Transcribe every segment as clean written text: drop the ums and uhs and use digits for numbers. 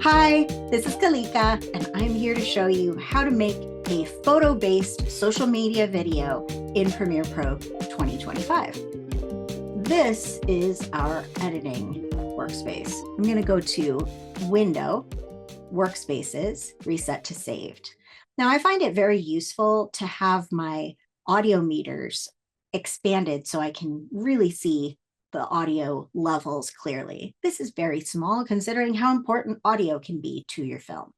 Hi, this is Kalika, and I'm here to show you how to make a photo-based social media video in Premiere Pro 2025. This is our editing workspace. I'm going to go to Window, Workspaces, Reset to Saved. Now, I find it very useful to have my audio meters expanded so I can really see the audio levels clearly. This is very small considering how important audio can be to your film.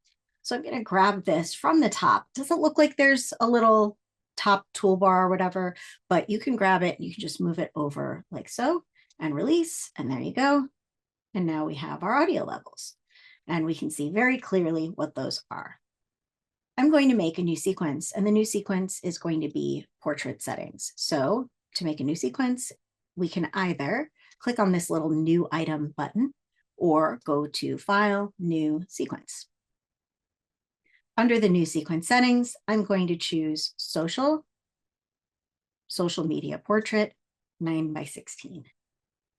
So I'm going to grab this from the top. Doesn't look like there's a little top toolbar or whatever, but you can grab it and you can just move it over like so and release, and there you go. And now we have our audio levels and we can see very clearly what those are. I'm going to make a new sequence, and the new sequence is going to be portrait settings. So to make a new sequence, we can either click on this little new item button or go to File, New Sequence. Under the new sequence settings, I'm going to choose Social Media Portrait 9:16.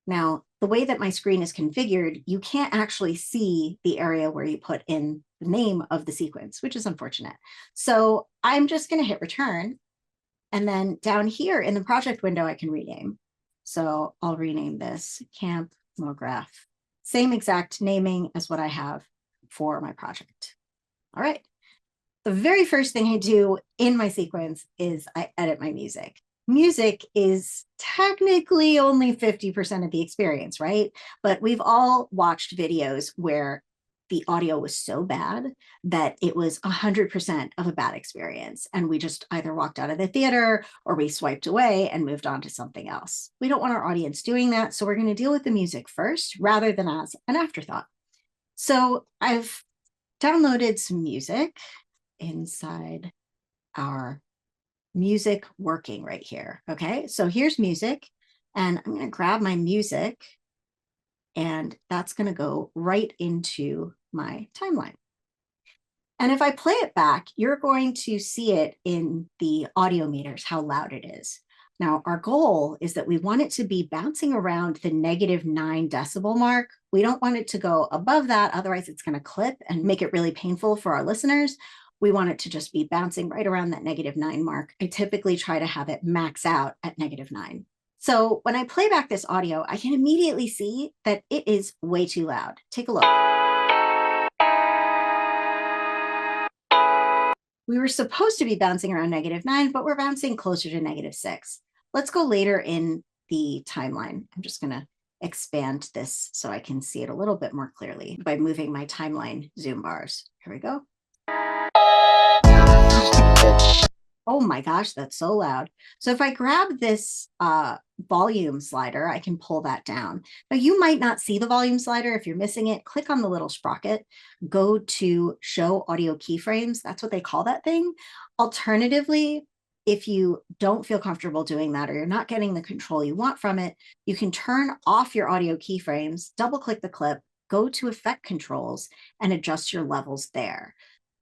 Now, the way that my screen is configured, you can't actually see the area where you put in the name of the sequence, which is unfortunate. So I'm just going to hit return. And then down here in the project window, I can rename. So I'll rename this Camp Mograph. Same exact naming as what I have for my project. All right. The very first thing I do in my sequence is I edit my music. Music is technically only 50% of the experience, right? But we've all watched videos where the audio was so bad that it was 100% of a bad experience. And we just either walked out of the theater or we swiped away and moved on to something else. We don't want our audience doing that. So we're going to deal with the music first rather than as an afterthought. So I've downloaded some music inside our music working right here. Okay, so here's music, and I'm going to grab my music, and that's going to go right into my timeline. And if I play it back, you're going to see it in the audio meters, how loud it is. Now, our goal is that we want it to be bouncing around the -9 decibel mark. We don't want it to go above that, otherwise it's going to clip and make it really painful for our listeners. We want it to just be bouncing right around that -9 mark. I typically try to have it max out at -9. So when I play back this audio, I can immediately see that it is way too loud. Take a look. We were supposed to be bouncing around -9, but we're bouncing closer to -6. Let's go later in the timeline. I'm just going to expand this so I can see it a little bit more clearly by moving my timeline zoom bars. Here we go. Oh my gosh, that's so loud. So if I grab this volume slider, I can pull that down. Now you might not see the volume slider. If you're missing it, click on the little sprocket, go to show audio keyframes. That's what they call that thing. Alternatively, if you don't feel comfortable doing that or you're not getting the control you want from it, you can turn off your audio keyframes, double click the clip, go to effect controls and adjust your levels there.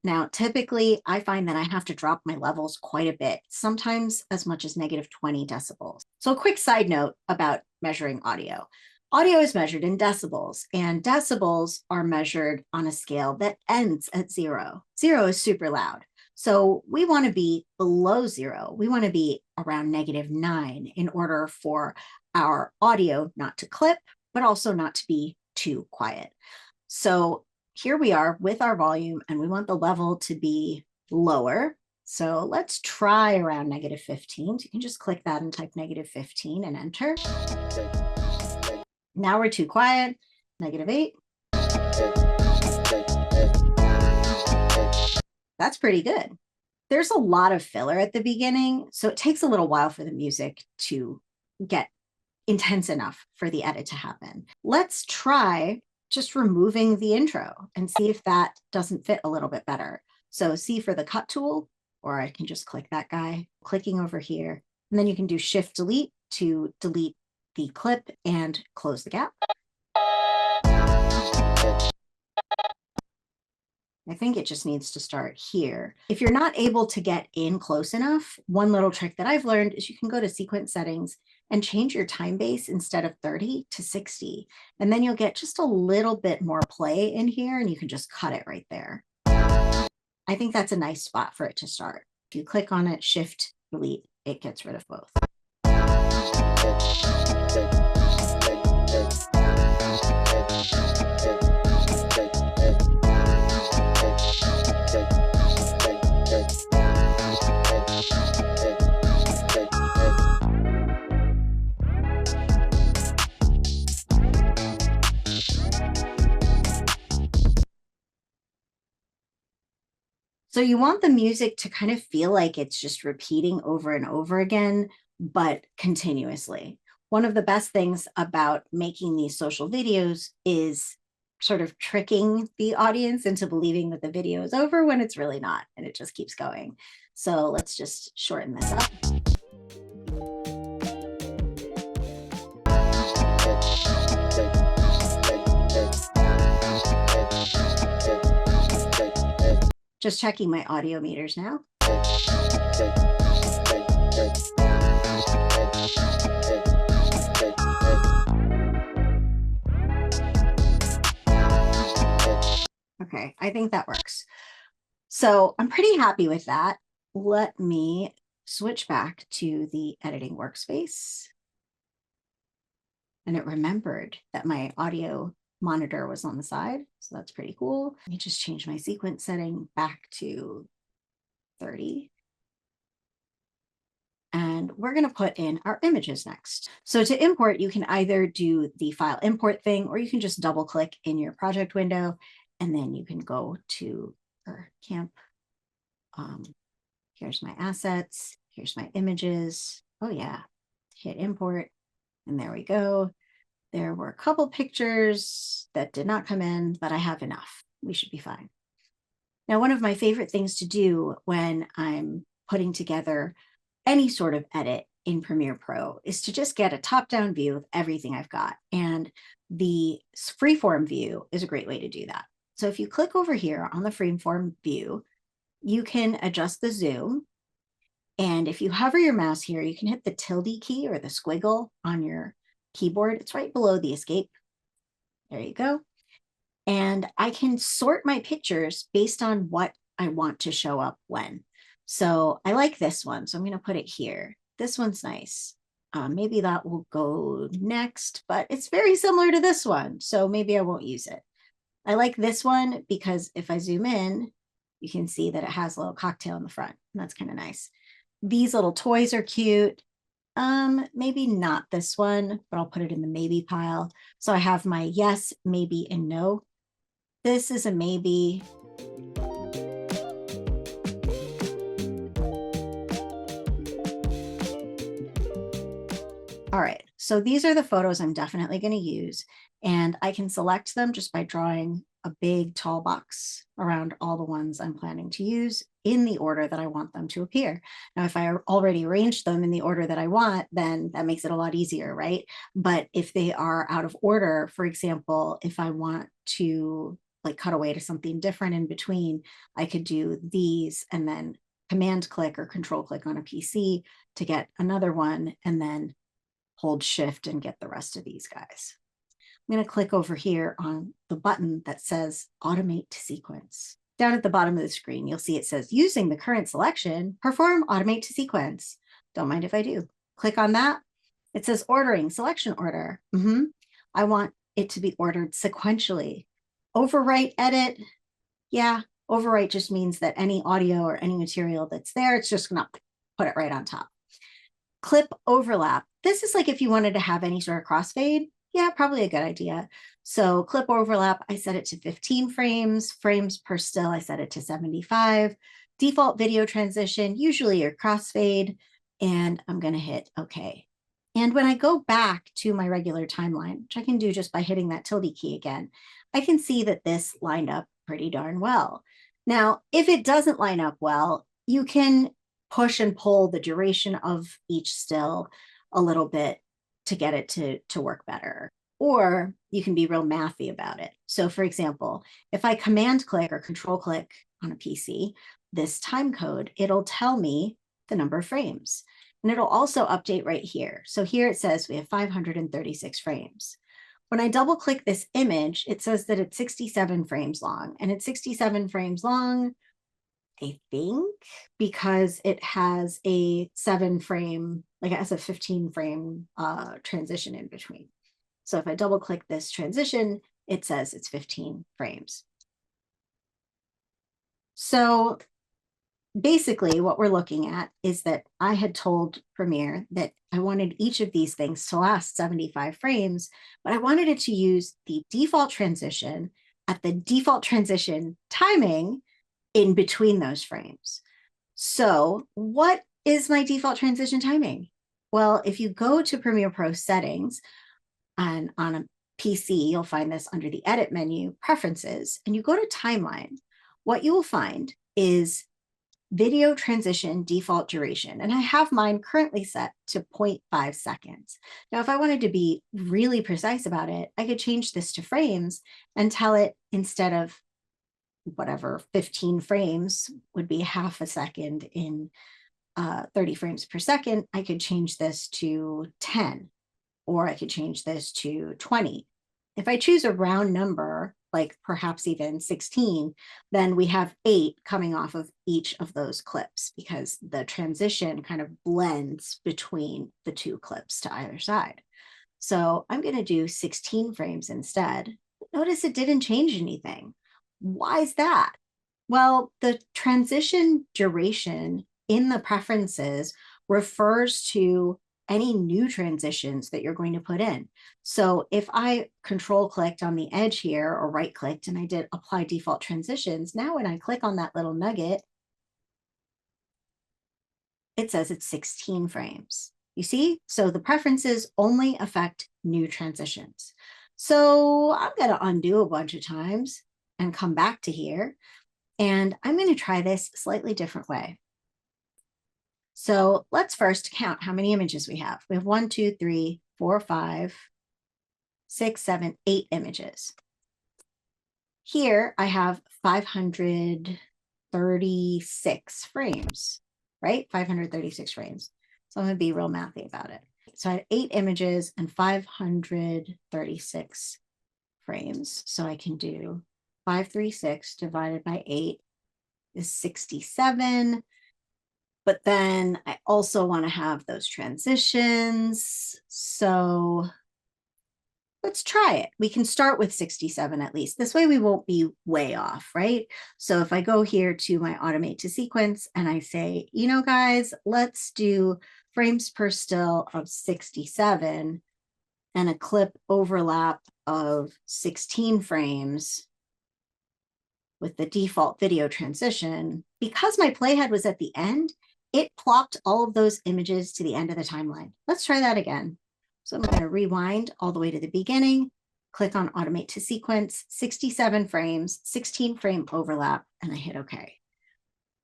Now, typically, I find that I have to drop my levels quite a bit, sometimes as much as -20 decibels. So a quick side note about measuring audio. Audio is measured in decibels, and decibels are measured on a scale that ends at 0. 0 is super loud. So we want to be below 0. We want to be around -9 in order for our audio not to clip, but also not to be too quiet. So here we are with our volume, and we want the level to be lower. So let's try around -15. So you can just click that and type -15 and enter. Now we're too quiet, -8. That's pretty good. There's a lot of filler at the beginning, so it takes a little while for the music to get intense enough for the edit to happen. Let's try just removing the intro and see if that doesn't fit a little bit better. So C for the cut tool, or I can just click that guy, clicking over here, and then you can do Shift Delete to delete the clip and close the gap. I think it just needs to start here. If you're not able to get in close enough, one little trick that I've learned is you can go to sequence settings and change your time base instead of 30 to 60. And then you'll get just a little bit more play in here and you can just cut it right there. I think that's a nice spot for it to start. If you click on it, Shift, Delete, it gets rid of both. So you want the music to kind of feel like it's just repeating over and over again, but continuously. One of the best things about making these social videos is sort of tricking the audience into believing that the video is over when it's really not, and it just keeps going. So let's just shorten this up. Just checking my audio meters now. Okay, I think that works. So I'm pretty happy with that. Let me switch back to the editing workspace. And it remembered that my audio monitor was on the side. So that's pretty cool. Let me just change my sequence setting back to 30. And we're going to put in our images next. So to import, you can either do the file import thing, or you can just double click in your project window, and then you can go to our camp. Here's my assets. Here's my images. Oh yeah, hit import, and there we go. There were a couple pictures that did not come in, but I have enough. We should be fine. Now, one of my favorite things to do when I'm putting together any sort of edit in Premiere Pro is to just get a top-down view of everything I've got. And the freeform view is a great way to do that. So if you click over here on the freeform view, you can adjust the zoom. And if you hover your mouse here, you can hit the tilde key or the squiggle on your keyboard. It's right below the escape. There you go. And I can sort my pictures based on what I want to show up when. So I like this one, so I'm going to put it here. This one's nice. Maybe that will go next, but it's very similar to this one, so maybe I won't use it. I like this one because if I zoom in, you can see that it has a little cocktail in the front, and that's kind of nice. These little toys are cute. Maybe not this one, but I'll put it in the maybe pile. So I have my yes, maybe, and no. This is a maybe. All right, so these are the photos I'm definitely going to use, and I can select them just by drawing a big tall box around all the ones I'm planning to use in the order that I want them to appear. Now, if I already arranged them in the order that I want, then that makes it a lot easier, right? But if they are out of order, for example, if I want to like cut away to something different in between, I could do these and then command click or control click on a PC to get another one, and then hold shift and get the rest of these guys. I'm going to click over here on the button that says automate to sequence. Down at the bottom of the screen, you'll see it says using the current selection, perform automate to sequence. Don't mind if I do. Click on that. It says ordering, selection order. I want it to be ordered sequentially. Overwrite, edit. Yeah, overwrite just means that any audio or any material that's there, it's just going to put it right on top. Clip overlap. This is like if you wanted to have any sort of crossfade. Yeah, probably a good idea. So clip overlap, I set it to 15 frames. Frames per still, I set it to 75. Default video transition, usually your crossfade, and I'm going to hit OK. And when I go back to my regular timeline, which I can do just by hitting that tilde key again, I can see that this lined up pretty darn well. Now, if it doesn't line up well, you can push and pull the duration of each still a little bit to get it to work better. Or you can be real mathy about it. So for example, if I command click or control click on a PC, this time code, it'll tell me the number of frames. And it'll also update right here. So here it says we have 536 frames. When I double click this image, it says that it's 67 frames long, and it's 67 frames long, I think, because it has a 7-frame, like it has a 15-frame transition in between. So if I double click this transition, it says it's 15 frames. So basically what we're looking at is that I had told Premiere that I wanted each of these things to last 75 frames, but I wanted it to use the default transition at the default transition timing in between those frames. So what is my default transition timing? Well, if you go to Premiere Pro settings and on a PC, you'll find this under the edit menu, preferences, and you go to timeline, what you will find is video transition default duration. And I have mine currently set to 0.5 seconds. Now, if I wanted to be really precise about it, I could change this to frames and tell it instead of whatever 15 frames would be half a second in 30 frames per second, I could change this to 10, or I could change this to 20. If I choose a round number, like perhaps even 16, then we have 8 coming off of each of those clips because the transition kind of blends between the 2 clips to either side. So I'm going to do 16 frames instead. Notice it didn't change anything. Why is that? Well, the transition duration in the preferences refers to any new transitions that you're going to put in. So if I control clicked on the edge here or right clicked and I did apply default transitions, now when I click on that little nugget, it says it's 16 frames. You see? So the preferences only affect new transitions. So I'm going to undo a bunch of times and come back to here. And I'm going to try this slightly different way. So let's first count how many images we have. We have 1, 2, 3, 4, 5, 6, 7, 8 images. Here I have 536 frames, right? 536 frames. So I'm going to be real mathy about it. So I have 8 images and 536 frames. So I can do 536 divided by 8 is 67. But then I also want to have those transitions. So let's try it. We can start with 67 at least. This way we won't be way off, right? So if I go here to my automate to sequence and I say, you know, guys, let's do frames per still of 67 and a clip overlap of 16 frames with the default video transition, because my playhead was at the end, it plopped all of those images to the end of the timeline. Let's try that again. So I'm going to rewind all the way to the beginning, click on automate to sequence, 67 frames, 16 frame overlap, and I hit OK.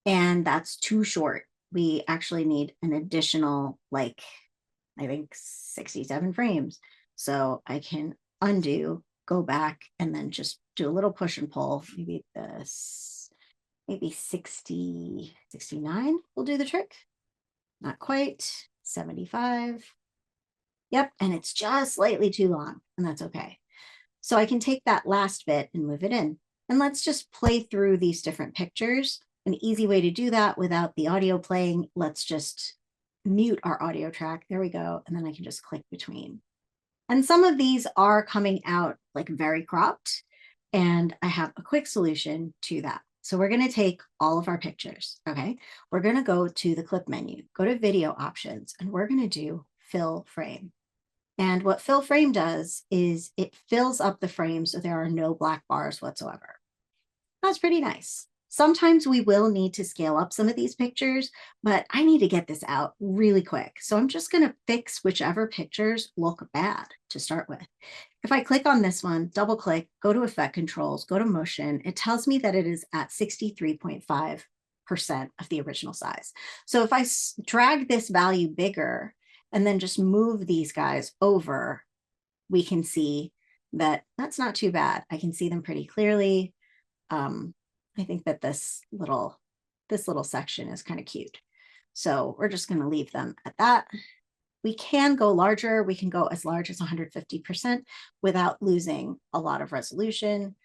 And that's too short. We actually need an additional, like, I think 67 frames. So I can undo, go back, and then just do a little push and pull. Maybe this, maybe 60, 69 will do the trick. Not quite. 75. Yep, and it's just slightly too long, and that's okay. So I can take that last bit and move it in. And let's just play through these different pictures. An easy way to do that without the audio playing, let's just mute our audio track. There we go. And then I can just click between. And some of these are coming out like very cropped, and I have a quick solution to that. So we're going to take all of our pictures, okay? We're going to go to the clip menu, go to video options, and we're going to do fill frame. And what fill frame does is it fills up the frame so there are no black bars whatsoever. That's pretty nice. Sometimes we will need to scale up some of these pictures, but I need to get this out really quick. So I'm just going to fix whichever pictures look bad to start with. If I click on this one, double click, go to effect controls, go to motion, it tells me that it is at 63.5% of the original size. So if I drag this value bigger and then just move these guys over, we can see that that's not too bad. I can see them pretty clearly. I think that this little section is kind of cute. So we're just going to leave them at that. We can go larger. We can go as large as 150% without losing a lot of resolution,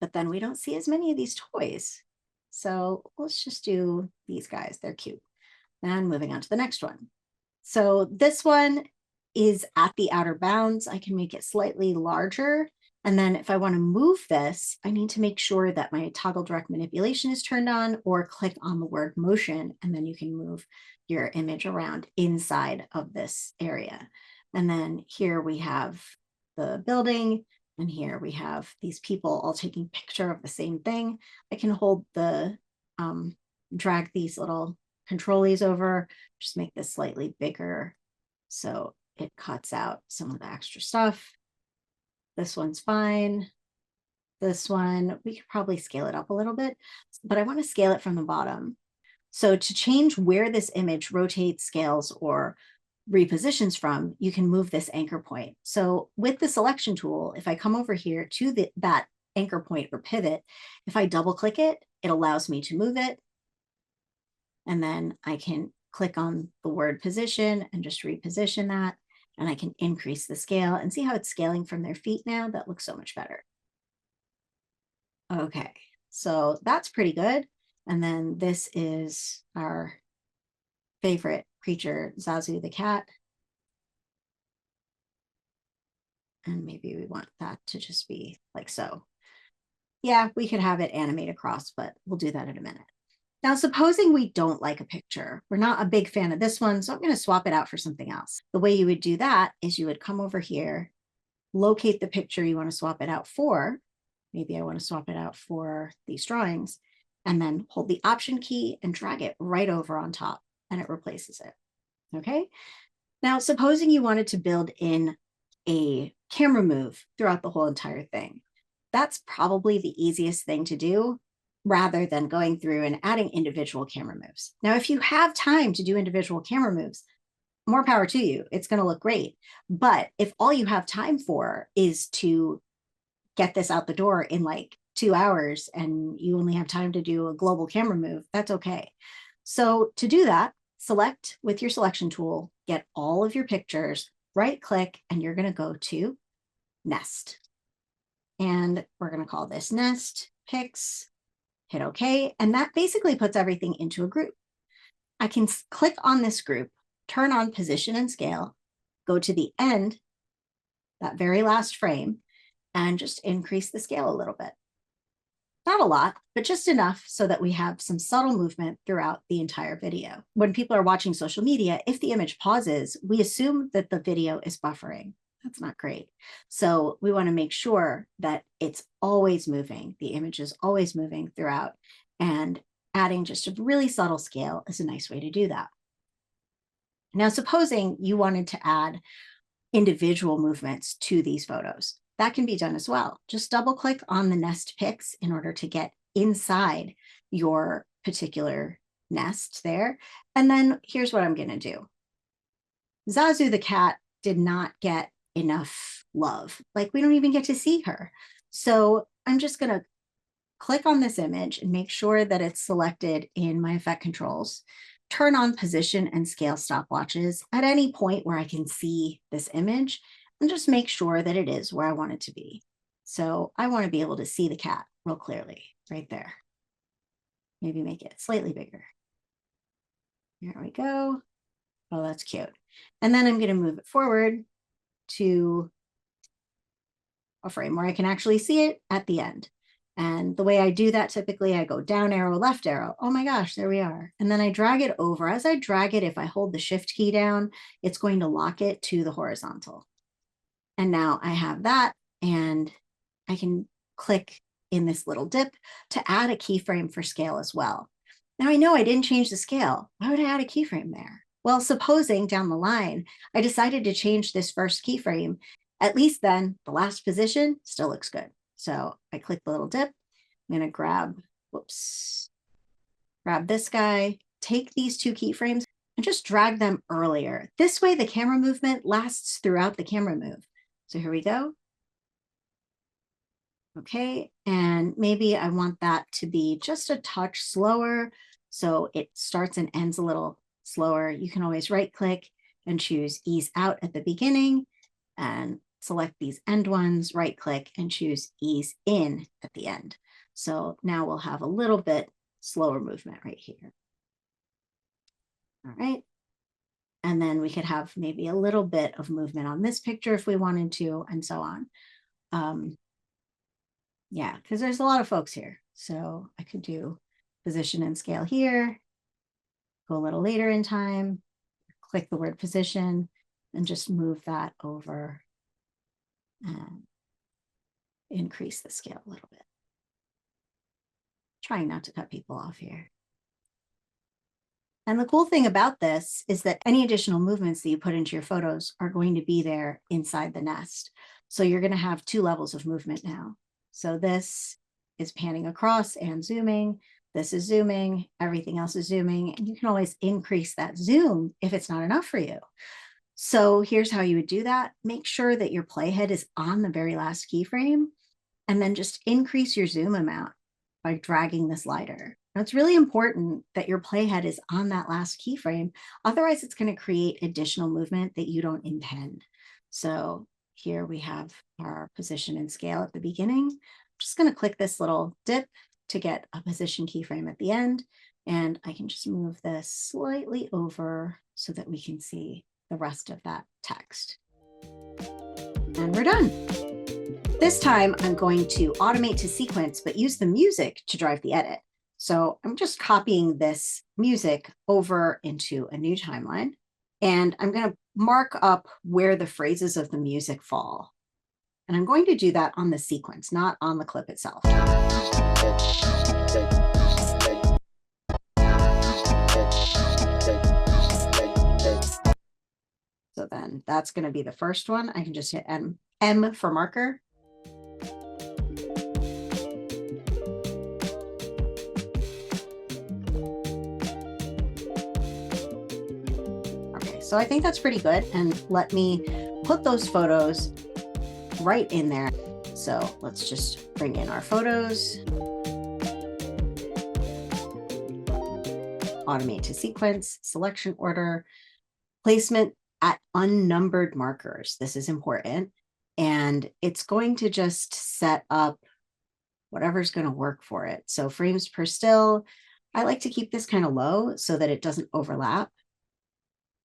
but then we don't see as many of these toys. So let's just do these guys. They're cute. And moving on to the next one. So this one is at the outer bounds. I can make it slightly larger. And then if I want to move this, I need to make sure that my toggle direct manipulation is turned on, or click on the word motion, and then you can move your image around inside of this area. And then here we have the building, and here we have these people all taking picture of the same thing. I can hold the, drag these little controllies over, just make this slightly bigger so it cuts out some of the extra stuff. This one's fine. This one, we could probably scale it up a little bit, but I want to scale it from the bottom. So to change where this image rotates, scales, or repositions from, you can move this anchor point. So with the selection tool, if I come over here to that anchor point or pivot, if I double click it, it allows me to move it. And then I can click on the word position and just reposition that. And I can increase the scale and see how it's scaling from their feet now. That looks so much better. Okay, so that's pretty good. And then this is our favorite creature, Zazu the cat. And maybe we want that to just be like so. Yeah, we could have it animate across, but we'll do that in a minute. Now, supposing we don't like a picture, we're not a big fan of this one, so I'm going to swap it out for something else. The way you would do that is you would come over here, locate the picture you want to swap it out for. Maybe I want to swap it out for these drawings, and then hold the Option key and drag it right over on top, and it replaces it. Okay. Now, supposing you wanted to build in a camera move throughout the whole entire thing. That's probably the easiest thing to do, rather than going through and adding individual camera moves. Now, if you have time to do individual camera moves, more power to you. It's going to look great. But if all you have time for is to get this out the door in like 2 hours and you only have time to do a global camera move, that's okay. So to do that, select with your selection tool, get all of your pictures, right click, and you're going to go to Nest. And we're going to call this Nest Pics. Hit OK, and that basically puts everything into a group. I can click on this group, turn on position and scale, go to the end, that very last frame, and just increase the scale a little bit. Not a lot, but just enough so that we have some subtle movement throughout the entire video. When people are watching social media, if the image pauses, we assume that the video is buffering. That's not great. So we want to make sure that it's always moving. The image is always moving throughout, and adding just a really subtle scale is a nice way to do that. Now, supposing you wanted to add individual movements to these photos, that can be done as well. Just double click on the Nest Pics in order to get inside your particular nest there. And then here's what I'm going to do. Zazu the cat did not get enough love. Like, we don't even get to see her. So I'm just going to click on this image and make sure that it's selected in my effect controls. Turn on position and scale stopwatches at any point where I can see this image, and just make sure that it is where I want it to be. So I want to be able to see the cat real clearly right there. Maybe make it slightly bigger. There we go. Oh, that's cute. And then I'm going to move it forward to a frame where I can actually see it at the end. And the way I do that, typically I go down arrow, left arrow. Oh my gosh, there we are. And then I drag it over. As I drag it, if I hold the shift key down, it's going to lock it to the horizontal. And now I have that, and I can click in this little dip to add a keyframe for scale as well. Now I know I didn't change the scale. Why would I add a keyframe there? Well, supposing down the line, I decided to change this first keyframe, at least then the last position still looks good. So I click the little dip. I'm going to grab this guy, take these 2 keyframes, and just drag them earlier. This way, the camera movement lasts throughout the camera move. So here we go. Okay, and maybe I want that to be just a touch slower, so it starts and ends a little slower, you can always right click and choose ease out at the beginning and select these end ones, right click and choose ease in at the end. So now we'll have a little bit slower movement right here. All right. And then we could have maybe a little bit of movement on this picture if we wanted to, and so on. Yeah, because there's a lot of folks here. So I could do position and scale here, go a little later in time, click the word position, and just move that over and increase the scale a little bit. Trying not to cut people off here. And the cool thing about this is that any additional movements that you put into your photos are going to be there inside the nest. So you're going to have 2 levels of movement now. So this is panning across and zooming. This is zooming. Everything else is zooming. And you can always increase that zoom if it's not enough for you. So here's how you would do that. Make sure that your playhead is on the very last keyframe, and then just increase your zoom amount by dragging the slider. Now, it's really important that your playhead is on that last keyframe. Otherwise, it's going to create additional movement that you don't intend. So here we have our position and scale at the beginning. I'm just going to click this little dip to get a position keyframe at the end. And I can just move this slightly over so that we can see the rest of that text. And we're done. This time I'm going to automate to sequence, but use the music to drive the edit. So I'm just copying this music over into a new timeline, and I'm going to mark up where the phrases of the music fall. And I'm going to do that on the sequence, not on the clip itself. So then that's going to be the first one. I can just hit M for marker. Okay, so I think that's pretty good. And let me put those photos right in there. So let's just bring in our photos. Automate to sequence, selection order, placement at unnumbered markers. This is important. And it's going to just set up whatever's going to work for it. So frames per still, I like to keep this kind of low so that it doesn't overlap.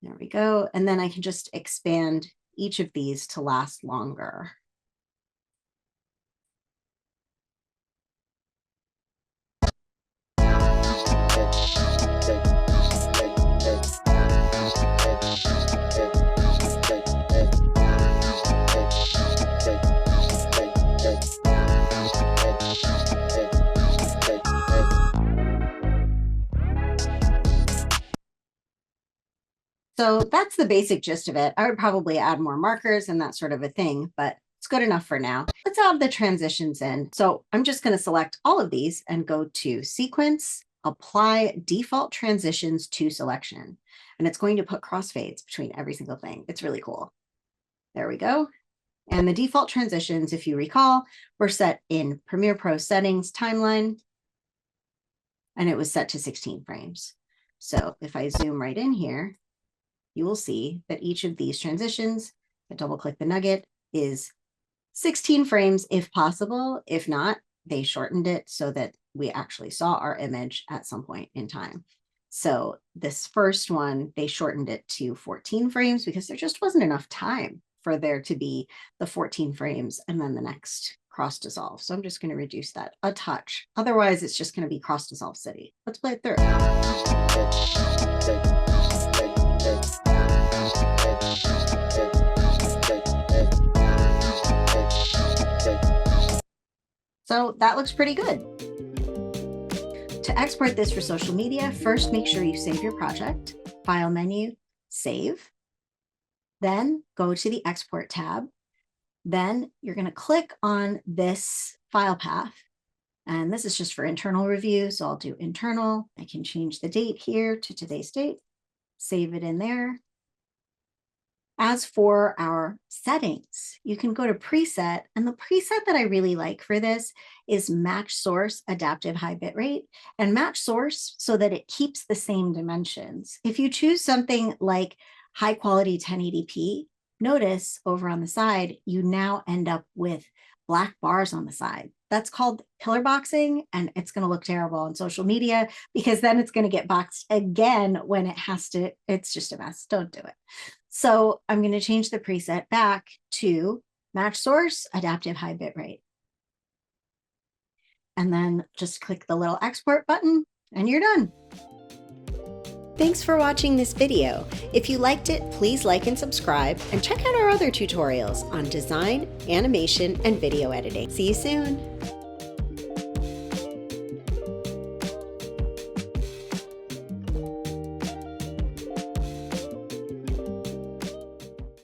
There we go. And then I can just expand each of these to last longer. So that's the basic gist of it. I would probably add more markers and that sort of a thing, but it's good enough for now. Let's add the transitions in. So I'm just going to select all of these and go to Sequence, Apply Default Transitions to Selection. And it's going to put crossfades between every single thing. It's really cool. There we go. And the default transitions, if you recall, were set in Premiere Pro Settings Timeline, and it was set to 16 frames. So if I zoom right in here, you will see that each of these transitions, I double click the nugget, is 16 frames if possible. If not, they shortened it so that we actually saw our image at some point in time. So this first one, they shortened it to 14 frames because there just wasn't enough time for there to be the 14 frames and then the next cross dissolve. So I'm just going to reduce that a touch. Otherwise, it's just going to be cross dissolve city. Let's play it through. So that looks pretty good. To export this for social media, first make sure you save your project, File menu, Save. Then go to the Export tab. Then you're going to click on this file path. And this is just for internal review. So I'll do internal. I can change the date here to today's date, save it in there. As for our settings, you can go to preset, and the preset that I really like for this is match source adaptive high bitrate, and match source so that it keeps the same dimensions. If you choose something like high quality 1080p, notice over on the side, you now end up with black bars on the side. That's called pillar boxing, and it's going to look terrible on social media because then it's going to get boxed again when it has to. It's just a mess. Don't do it. So I'm going to change the preset back to match source adaptive high bitrate. And then just click the little export button and you're done. Thanks for watching this video. If you liked it, please like and subscribe, and check out our other tutorials on design, animation, and video editing. See you soon.